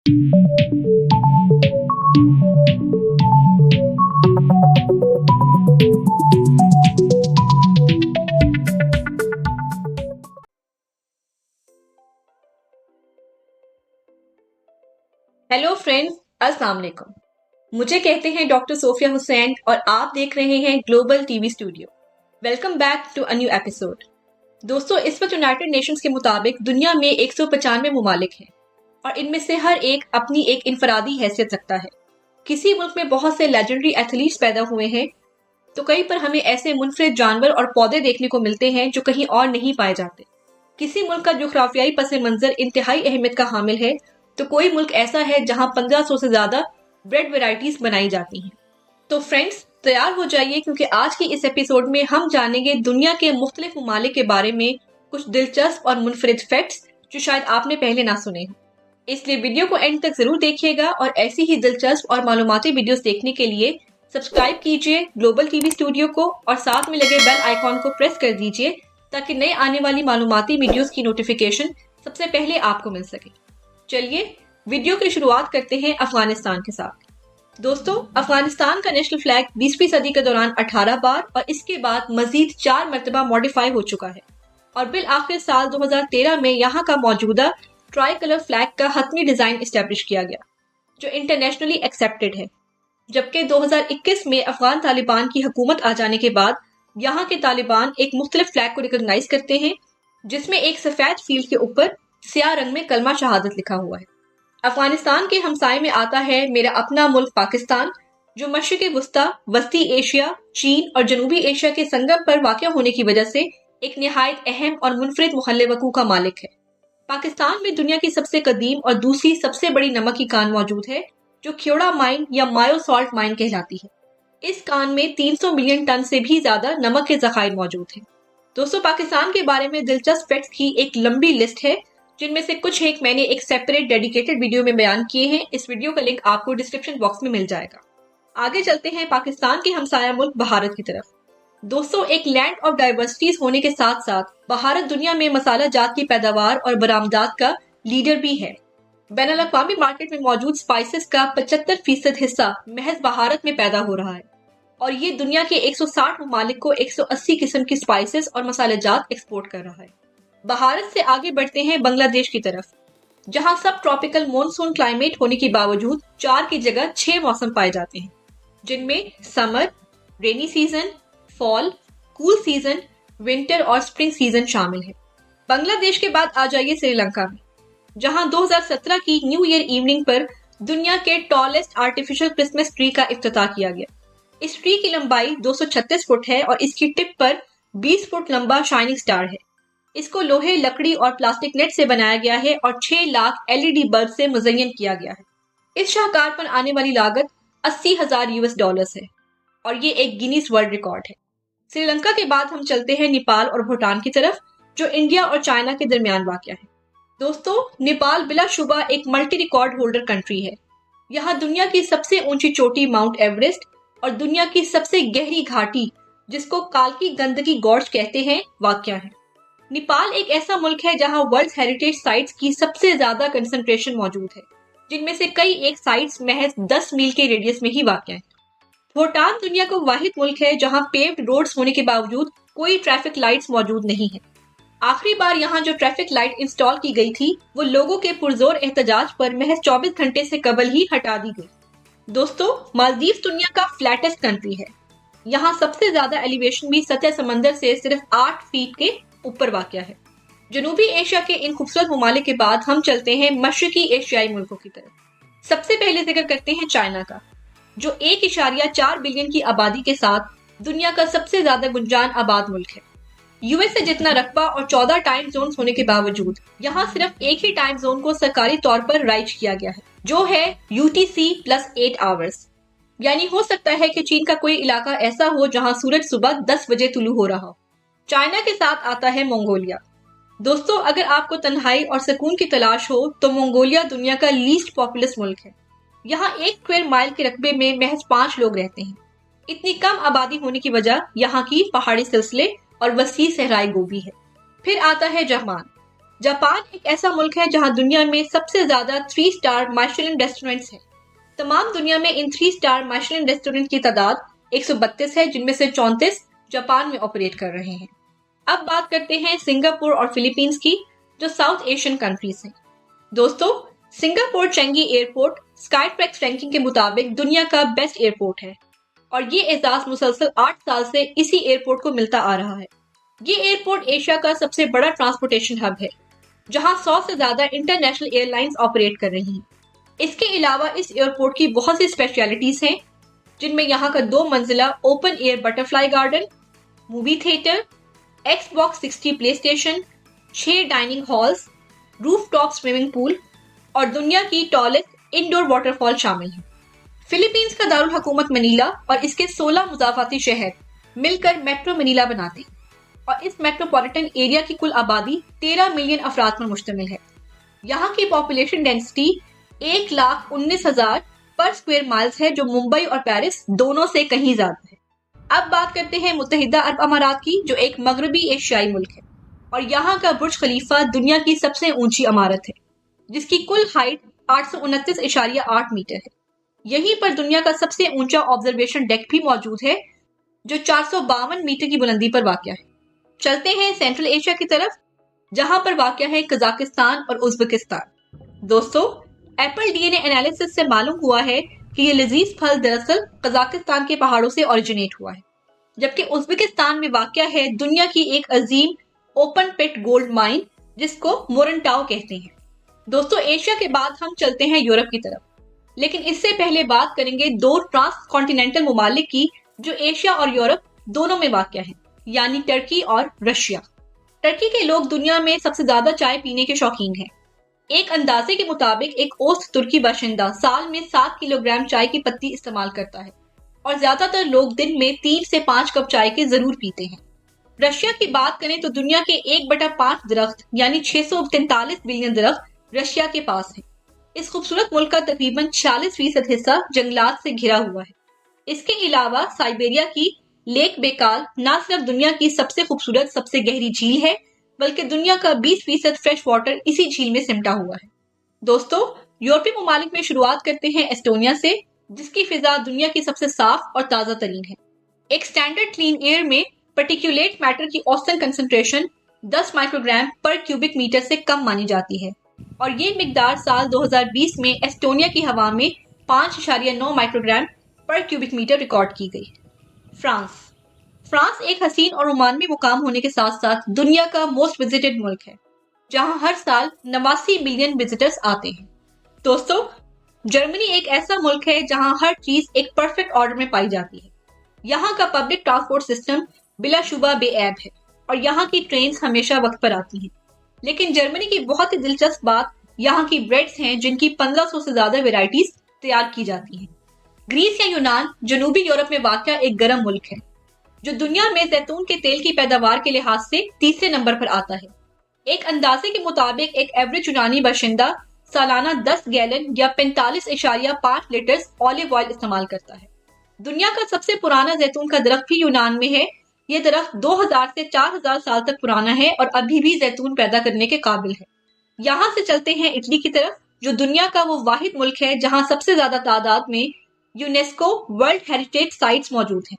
Hello friends, अस्सलाम वालेकुम। मुझे कहते हैं डॉक्टर सोफिया हुसैन और आप देख रहे हैं global TV studio. Welcome back to a new episode. दोस्तों, इस वक्त यूनाइटेड नेशंस के मुताबिक दुनिया में 195 मुमालिक हैं और इनमें से हर एक अपनी एक इनफरादी हैसियत रखता है। किसी मुल्क में बहुत से लेजेंडरी एथलीट्स पैदा हुए हैं तो कहीं पर हमें ऐसे मुनफरिद जानवर और पौधे देखने को मिलते हैं जो कहीं और नहीं पाए जाते। किसी मुल्क का जोग्राफियाई पस मंजर इंतहाई अहमियत का हामिल है तो कोई मुल्क ऐसा है जहां 1500 से ज्यादा ब्रेड वेराइटीज बनाई जाती हैं। तो फ्रेंड्स, तैयार हो जाइए क्योंकि आज की इस एपिसोड में हम जानेंगे दुनिया के मुख्तलिफ ममालिक के बारे में कुछ दिलचस्प और मुनफरिद फैक्ट्स जो शायद आपने पहले ना सुने हों। इसलिए वीडियो को एंड तक जरूर देखिएगा और ऐसी ही दिलचस्प और मालूमाती वीडियोस देखने के लिए सब्सक्राइब कीजिए ग्लोबल टीवी स्टूडियो को और साथ में लगे बेल आइकॉन को प्रेस कर दीजिए ताकि नए आने वाली मालूमाती वीडियोस की नोटिफिकेशन सबसे पहले आपको मिल सके। चलिए वीडियो की शुरुआत करते हैं अफगानिस्तान के साथ। दोस्तों, अफगानिस्तान का नेशनल फ्लैग 20वीं सदी के दौरान 18 बार और इसके बाद मजीद 4 मरतबा मॉडिफाई हो चुका है और बिल आखिर साल 2013 में यहाँ का मौजूदा ट्राई कलर फ्लैग का हतमी डिजाइन इस्टेब्लिश किया गया जो इंटरनेशनली एक्सेप्टेड है। जबकि 2021 में अफगान तालिबान की हुकूमत आ जाने के बाद यहाँ के तालिबान एक मुख्तलिफ फ्लैग को रिकॉग्नाइज करते हैं जिसमें एक सफेद फील्ड के ऊपर स्याह रंग में कलमा शहादत लिखा हुआ है। अफगानिस्तान के हमसाये में आता है मेरा अपना मुल्क पाकिस्तान जो मशरिक़ वस्ता, वस्ती एशिया, चीन और जनूबी एशिया के संगम पर वाक़ होने की वजह से एक निहायत अहम और मुनफरिद महल वक़ू का मालिक है। पाकिस्तान में दुनिया की सबसे कदीम और दूसरी सबसे बड़ी नमक की कान मौजूद है जो ख्योड़ा माइन या मायो सॉल्ट माइन कहलाती है। इस कान में 300 मिलियन टन से भी ज्यादा नमक के ज़खायर मौजूद हैं। दोस्तों, पाकिस्तान के बारे में दिलचस्प फैक्ट्स की एक लंबी लिस्ट है जिनमें से कुछ एक मैंने एक सेपरेट डेडिकेटेड वीडियो में बयान किए हैं। इस वीडियो का लिंक आपको डिस्क्रिप्शन बॉक्स में मिल जाएगा। आगे चलते हैं पाकिस्तान के हमसाया मुल्क भारत की तरफ। दोस्तों, एक लैंड ऑफ डाइवर्सिटीज होने के साथ साथ भारत दुनिया में मसाला जात की पैदावार और बरामदात का लीडर भी है। बैनुल-अक़वामी मार्केट में मौजूद स्पाइसेस का 75% हिस्सा महज भारत में पैदा हो रहा है और ये दुनिया के 160 ममालिक को 180 किस्म की स्पाइसेस और मसाले जात एक्सपोर्ट कर रहा है। भारत से आगे बढ़ते हैं बांग्लादेश की तरफ, जहां सब ट्रॉपिकल मॉनसून क्लाइमेट होने के बावजूद 4 की जगह 6 मौसम पाए जाते हैं जिनमें summer, rainy season, fall, cool season, winter और स्प्रिंग सीजन शामिल है। बांग्लादेश के बाद आ जाइए श्रीलंका में, जहां 2017 की न्यू ईयर इवनिंग पर दुनिया के टॉलेस्ट आर्टिफिशियल क्रिसमस ट्री का इफ्तिताह किया गया। इस ट्री की लंबाई 236 फुट है और इसकी टिप पर 20 फुट लंबा शाइनिंग स्टार है। इसको लोहे, लकड़ी और प्लास्टिक नेट से बनाया गया है और 6 लाख LED बल्ब से मुज़य्यन किया गया है। इस शाहकार पर आने वाली लागत $80,000 है और ये एक गिनीज वर्ल्ड रिकॉर्ड है। श्रीलंका के बाद हम चलते हैं नेपाल और भूटान की तरफ जो इंडिया और चाइना के दरमियान वाक़या है। दोस्तों, नेपाल बिलाशुबा एक मल्टी रिकॉर्ड होल्डर कंट्री है। यहाँ दुनिया की सबसे ऊंची चोटी माउंट एवरेस्ट और दुनिया की सबसे गहरी घाटी जिसको कालकी गंदगी गॉर्ज कहते हैं वाक़या है। नेपाल एक ऐसा मुल्क है जहां वर्ल्ड हेरिटेज साइट्स की सबसे ज्यादा कंसंट्रेशन मौजूद है जिनमें से कई एक साइट्स महज 10 मील के रेडियस में ही वाक़या है। भूटान दुनिया का वाहिद मुल्क है जहां पेव्ड रोड्स होने के बावजूद कोई ट्रैफिक लाइट्स मौजूद नहीं है। आखिरी बार यहाँ जो ट्रैफिक लाइट इंस्टॉल की गई थी वो लोगों के पुरजोर एहतजाज पर महज 24 घंटे से कबल ही हटा दी गई। दोस्तों, मालदीव दुनिया का फ्लैटेस्ट कंट्री है। यहाँ सबसे ज्यादा एलिवेशन भी सतह समंदर से सिर्फ 8 फीट के ऊपर वाक़या है। जनूबी एशिया के इन खूबसूरत ममालिक के बाद हम चलते हैं मशरिकी एशियाई मुल्कों की तरफ। सबसे पहले जिक्र करते हैं चाइना का जो 1.4 बिलियन की आबादी के साथ दुनिया का सबसे ज्यादा गुंजान आबाद मुल्क है। यूएस से जितना रकबा और 14 टाइम जोन होने के बावजूद यहाँ सिर्फ एक ही टाइम जोन को सरकारी तौर पर राइज किया गया है जो है UTC+8 आवर्स। यानी हो सकता है कि चीन का कोई इलाका ऐसा हो जहाँ सूरज सुबह 10 बजे तुलू हो रहा हो। चाइना के साथ आता है मंगोलिया। दोस्तों, अगर आपको तन्हाई और सुकून की तलाश हो तो मंगोलिया दुनिया का लीस्ट पॉपुलस मुल्क है। यहाँ 1 स्क्वायर माइल के रकबे में महज 5 लोग रहते हैं। इतनी कम आबादी होने की वजह यहाँ की पहाड़ी सिलसिले और वसी सहराई गोभी है। फिर आता है जापान। जापान एक ऐसा मुल्क है जहां दुनिया में सबसे ज्यादा 3 स्टार माइशेलिन रेस्टोरेंट्स हैं। तमाम दुनिया में इन 3 स्टार माइशेलिन रेस्टोरेंट की तादाद 132 है, जिनमें से 34 जापान में ऑपरेट कर रहे हैं। अब बात करते हैं सिंगापुर और फिलीपींस की, जो साउथ एशियन कंट्रीज हैं। दोस्तों, सिंगापुर चेंगी एयरपोर्ट स्काईट्रैक्स रैंकिंग के मुताबिक दुनिया का बेस्ट एयरपोर्ट है और ये एजाज मुसलसल 8 साल से इसी एयरपोर्ट को मिलता आ रहा है। ये एयरपोर्ट एशिया का सबसे बड़ा ट्रांसपोर्टेशन हब है, जहां 100 से ज्यादा इंटरनेशनल एयरलाइंस ऑपरेट कर रही हैं। इसके अलावा इस एयरपोर्ट की बहुत सी स्पेशलिटीज हैं, जिनमें यहाँ का 2 मंजिला open air butterfly garden, movie theatre, Xbox 60 play station, 6 dining halls, rooftop swimming pool और दुनिया की टॉलेस्ट इंडोर वाटरफॉल शामिल है। फिलीपींस का दारुल हुकूमत मनीला और इसके 16 मुजाफाती शहर मिलकर मेट्रो मनीला बनाते हैं और इस मेट्रोपॉलिटन एरिया की कुल आबादी 13 मिलियन अफराद पर मुश्तमिल है। यहाँ की पॉपुलेशन डेंसिटी 1,19,000 पर स्क्वायर माइल्स है, जो मुंबई और पेरिस दोनों से कहीं ज्यादा है। अब बात करते हैं मुत्तहिदा अरब अमारात की, जो एक मगरबी एशियाई मुल्क है और यहाँ का बुर्ज खलीफा दुनिया की सबसे ऊंची इमारत है, जिसकी कुल हाइट 829.8 मीटर है। यहीं पर दुनिया का सबसे ऊंचा ऑब्जर्वेशन डेक भी मौजूद है, जो 452 मीटर की बुलंदी पर वाक़या है। चलते हैं सेंट्रल एशिया की तरफ, जहां पर वाक़या है कजाकिस्तान और उज़्बेकिस्तान। दोस्तों, एप्पल डीएनए एनालिसिस से मालूम हुआ है कि ये लजीज फल दरअसल कजाकिस्तान के पहाड़ों से ओरिजिनेट हुआ है, जबकि उज़्बेकिस्तान में वाक़या है दुनिया की एक अजीम ओपन पिट गोल्ड माइन, जिसको मोरनटाओ कहते हैं। दोस्तों, एशिया के बाद हम चलते हैं यूरोप की तरफ, लेकिन इससे पहले बात करेंगे 2 ट्रांस कॉन्टिनेंटल ममालिक की, जो एशिया और यूरोप दोनों में वाक़या है, यानी टर्की और रशिया। टर्की के लोग दुनिया में सबसे ज्यादा चाय पीने के शौकीन हैं। एक अंदाजे के मुताबिक एक औसत तुर्की बाशिंदा साल में 7 किलोग्राम चाय की पत्ती इस्तेमाल करता है और ज्यादातर लोग दिन में 3 से 5 कप चाय के जरूर पीते हैं। रशिया की बात करें तो दुनिया के 1/5 दरख्त यानी 643 बिलियन दरख्त रशिया के पास है। इस खूबसूरत मुल्क का तकरीबन 46% हिस्सा जंगलात से घिरा हुआ है। इसके अलावा साइबेरिया की लेक बेकाल न सिर्फ दुनिया की सबसे खूबसूरत सबसे गहरी झील है, बल्कि दुनिया का 20% फ्रेश वाटर इसी झील में सिमटा हुआ है। दोस्तों, यूरोपीय ममालिक में शुरुआत करते हैं एस्टोनिया से, जिसकी फिजा दुनिया की सबसे साफ और ताजा तरीन है। एक स्टैंडर्ड क्लीन एयर में पार्टिकुलेट मैटर की औसतन कंसंट्रेशन 10 माइक्रोग्राम पर क्यूबिक मीटर से कम मानी जाती है और ये मिकदार साल 2020 में एस्टोनिया की हवा में 5.9 माइक्रोग्राम पर क्यूबिक मीटर रिकॉर्ड की गई। फ्रांस एक हसीन और रोमानवी मुकाम होने के साथ साथ दुनिया का मोस्ट विजिटेड मुल्क है, जहां हर साल 89 मिलियन विजिटर्स आते हैं। दोस्तों, जर्मनी एक ऐसा मुल्क है जहां हर चीज एक परफेक्ट ऑर्डर में पाई जाती है। यहाँ का पब्लिक ट्रांसपोर्ट सिस्टम बिलाशुबा बेऐब है और यहाँ की ट्रेन हमेशा वक्त पर आती हैं। लेकिन जर्मनी की बहुत ही दिलचस्प बात यहाँ की ब्रेड्स हैं, जिनकी 1500 से ज्यादा वेराइटीज तैयार की जाती हैं। ग्रीस या यूनान जनूबी यूरोप में वाक़या एक गर्म मुल्क है, जो दुनिया में जैतून के तेल की पैदावार के लिहाज से तीसरे नंबर पर आता है। एक अंदाजे के मुताबिक एक एवरेज यूनानी बाशिंदा सालाना 10 गैलन या 45.5 लीटर ऑलिव ऑयल इस्तेमाल करता है। दुनिया का सबसे पुराना जैतून का दरख्त भी यूनान में है। ये दरख्त 2000 से 4000 साल तक पुराना है और अभी भी जैतून पैदा करने के काबिल है। यहाँ से चलते हैं इटली की तरफ, जो दुनिया का वो वाहिद मुल्क है जहाँ सबसे ज्यादा तादाद में यूनेस्को वर्ल्ड हेरिटेज साइट्स मौजूद हैं।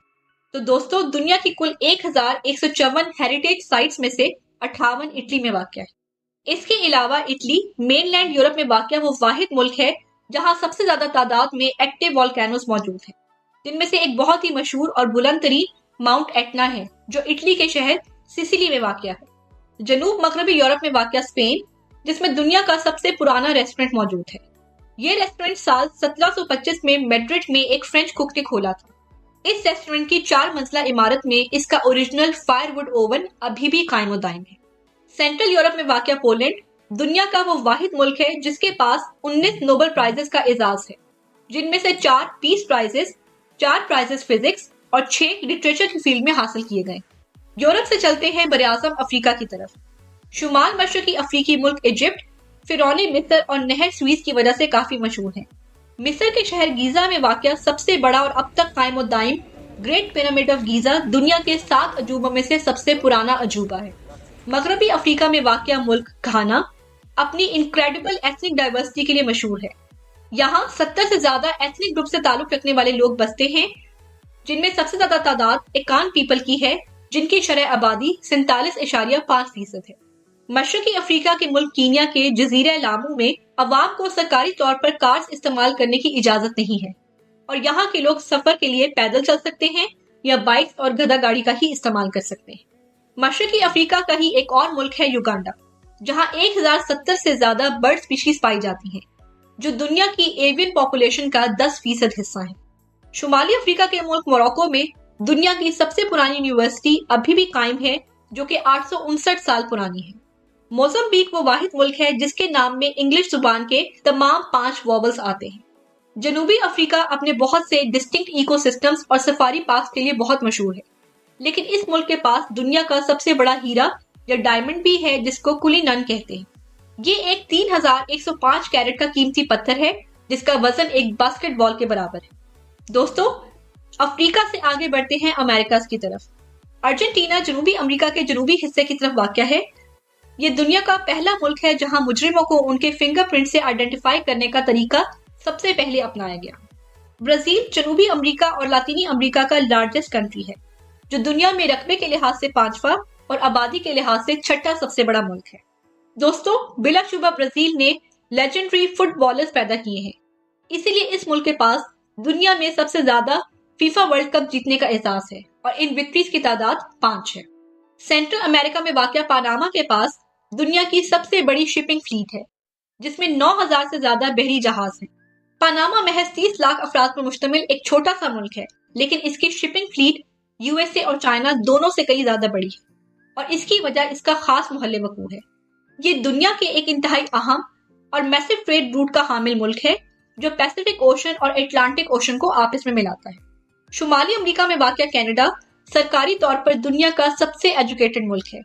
तो दोस्तों, दुनिया की कुल 1154 हेरिटेज साइट्स में से 58 इटली में वाक़या है। इसके अलावा इटली मेनलैंड यूरोप में वाक़या वो वाहिद मुल्क है जहां सबसे ज्यादा तादाद में एक्टिव वोल्केनोज मौजूद हैं, जिनमें से एक बहुत ही मशहूर और बुलंद तरीन माउंट एटना है, जो इटली के शहर सिसिली में वाक़या है। जनूब मगरबी यूरोप में वाक़या स्पेन, जिसमें दुनिया का सबसे पुराना रेस्टोरेंट मौजूद है। ये रेस्टोरेंट साल 1725 में मैड्रिड में एक फ्रेंच कुक ने खोला था। इस रेस्टोरेंट की 4 मंजिला इमारत में इसका ओरिजिनल फायरवुड ओवन अभी भी कायम दायम है। सेंट्रल यूरोप में वाक़या पोलैंड दुनिया का वो वाहिद मुल्क है जिसके पास 19 नोबेल प्राइजेस का एजाज है, जिनमें से 4 पीस प्राइजेस, 4 प्राइजेस फिजिक्स और 6 लिटरेचर की फील्ड में हासिल किए गए। यूरोप से चलते हैं बरआज़म अफ्रीका की तरफ। शुमाल मशरकी अफ्रीकी मुल्क इजिप्ट फिरौनी मिस्र और नहर स्वीज की वजह से काफी मशहूर है। मिस्र के शहर गीजा में वाक़या सबसे बड़ा और अब तक कायम दायम ग्रेट पिरामिड ऑफ गीजा दुनिया के 7 अजूबों में से सबसे पुराना अजूबा है। मगरबी अफ्रीका में वाक़या मुल्क घाना अपनी इनक्रेडिबल एथनिक डाइवर्सिटी के लिए मशहूर है। यहाँ 70 से ज्यादा एथनिक ग्रुप से ताल्लुक रखने वाले लोग बसते हैं, जिनमें सबसे ज्यादा तादाद एकान पीपल की है, जिनकी शरह आबादी 47.5% है। मशरकी अफ्रीका के मुल्क कीनिया के जजीरा लामू में अवाम को सरकारी तौर पर कार्स इस्तेमाल करने की इजाजत नहीं है और यहाँ के लोग सफर के लिए पैदल चल सकते हैं या बाइक और गधा गाड़ी का ही इस्तेमाल कर सकते हैं। मशरकी अफ्रीका का ही एक और मुल्क है युगांडा, जहाँ 1070 से ज्यादा बर्ड स्पीशीज पाई जाती हैं, जो दुनिया की एवियन पॉपुलेशन का 10% हिस्सा है। शुमाली अफ्रीका के मुल्क मोरक्को में दुनिया की सबसे पुरानी यूनिवर्सिटी अभी भी कायम है, जो कि 859 साल पुरानी है। मोज़म्बिक वो वाहिद मुल्क है जिसके नाम में इंग्लिश जुबान के तमाम 5 वॉवल्स आते हैं। जनूबी अफ्रीका अपने बहुत से डिस्टिंक्ट इकोसिस्टम्स और सफारी पार्क्स के लिए बहुत मशहूर है, लेकिन इस मुल्क के पास दुनिया का सबसे बड़ा हीरा या डायमंड भी है, जिसको कुलिनन कहते हैं। ये एक 3105 कैरेट का कीमती पत्थर है, जिसका वजन एक बास्केटबॉल के बराबर है। दोस्तों, अफ्रीका से आगे बढ़ते हैं अमेरिका की तरफ। अर्जेंटीना जनूबी अमेरिका के जनूबी हिस्से की तरफ वाक़या है। ये दुनिया का पहला मुल्क है जहां मुजरिमों को उनके फिंगरप्रिंट से आइडेंटिफाई करने का तरीका सबसे पहले अपनाया गया। ब्राजील जनूबी अमेरिका और लातीनी अमेरिका का लार्जेस्ट कंट्री है, जो दुनिया में रकबे के लिहाज से 5वां और आबादी के लिहाज से 6ठा सबसे बड़ा मुल्क है। दोस्तों, बिलाशुबा ब्राजील ने लेजेंडरी फुटबॉलर्स पैदा किए हैं, इसीलिए इस मुल्क के पास दुनिया में सबसे ज्यादा फीफा वर्ल्ड कप जीतने का एहसास है और इन विक्ट्रीज की तादाद 5 है। सेंट्रल अमेरिका में वाक़या पनामा के पास दुनिया की सबसे बड़ी शिपिंग फ्लीट है, जिसमें 9000 से ज्यादा बहरी जहाज हैं। पनामा महज 30 लाख अफराद पर मुश्तमिल एक छोटा सा मुल्क है, लेकिन इसकी शिपिंग फ्लीट यूएसए और चाइना दोनों से कई ज्यादा बड़ी है और इसकी वजह इसका खास मोहल्ले वकू है। ये दुनिया के एक इंतहाई अहम और मैसिव ट्रेड रूट का हामिल मुल्क है, जो पैसिफिक ओशन और अटलांटिक ओशन को आपस में मिलाता है। शुमाली अमेरिका में वाक़या कनाडा सरकारी तौर पर दुनिया का सबसे एजुकेटेड मुल्क है,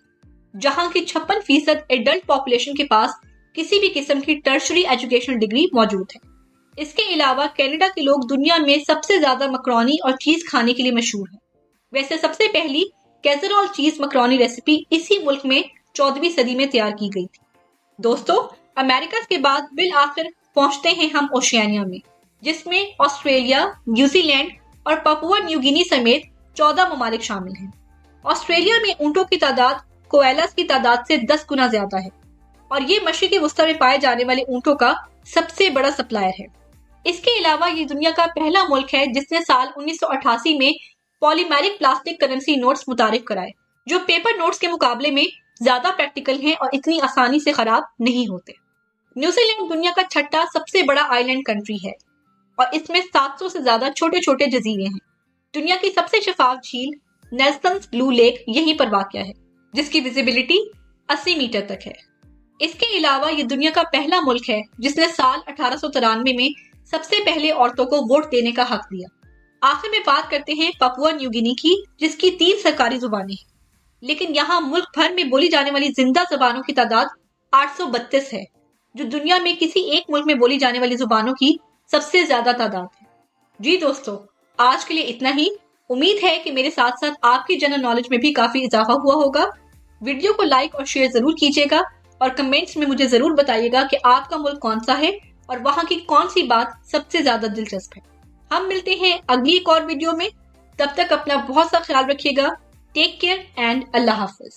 जहां की 56% एडल्ट पॉपुलेशन के पास किसी भी किस्म की टर्शरी एजुकेशनल डिग्री मौजूद है। इसके अलावा कनाडा के लोग दुनिया में सबसे ज्यादा मकरोनी और चीज खाने के लिए मशहूर है। वैसे सबसे पहली कैसरोल चीज मकरोनी रेसिपी इसी मुल्क में 14वीं सदी में तैयार की गई थी। दोस्तों, अमेरिका के बाद बिल आखिर पहुंचते हैं हम ओशियानिया में, जिसमें ऑस्ट्रेलिया, न्यूजीलैंड और पपुआ न्यू गिनी समेत 14 ममालिक शामिल हैं। ऑस्ट्रेलिया में ऊंटों की तादाद कोएलास की तादाद से 10 गुना ज्यादा है और ये मशरिकी वुस्ता में पाए जाने वाले ऊंटों का सबसे बड़ा सप्लायर है। इसके अलावा ये दुनिया का पहला मुल्क है जिसने साल 1988 में पॉलीमेरिक प्लास्टिक करेंसी नोट्स मुतारिफ कराए, जो पेपर नोट्स के मुकाबले में ज्यादा प्रैक्टिकल हैं और इतनी आसानी से खराब नहीं होते। न्यूजीलैंड दुनिया का 6ठा सबसे बड़ा आइलैंड कंट्री है और इसमें 700 से ज्यादा छोटे छोटे जजीरे हैं। दुनिया की सबसे शफाफ झील नेल्सन्स ब्लू लेक यहीं पर वाक़या है, जिसकी विजिबिलिटी 80 मीटर तक है। इसके अलावा ये दुनिया का पहला मुल्क है जिसने साल 1893 में सबसे पहले औरतों को वोट देने का हक दिया। आखिर में बात करते हैं पपुआ न्यू गिनी की, जिसकी 3 सरकारी जुबानें हैं, लेकिन यहाँ मुल्क भर में बोली जाने वाली जिंदा जुबानों की तादाद 832 है, जो दुनिया में किसी एक मुल्क में बोली जाने वाली जुबानों की सबसे ज्यादा तादाद है। जी दोस्तों, आज के लिए इतना ही। उम्मीद है कि मेरे साथ साथ आपकी जनरल नॉलेज में भी काफी इजाफा हुआ होगा। वीडियो को लाइक और शेयर जरूर कीजिएगा और कमेंट्स में मुझे जरूर बताइएगा कि आपका मुल्क कौन सा है और वहाँ की कौन सी बात सबसे ज्यादा दिलचस्प है। हम मिलते हैं अगली एक और वीडियो में। तब तक अपना बहुत सा ख्याल रखिएगा। टेक केयर एंड अल्लाह हाफिज।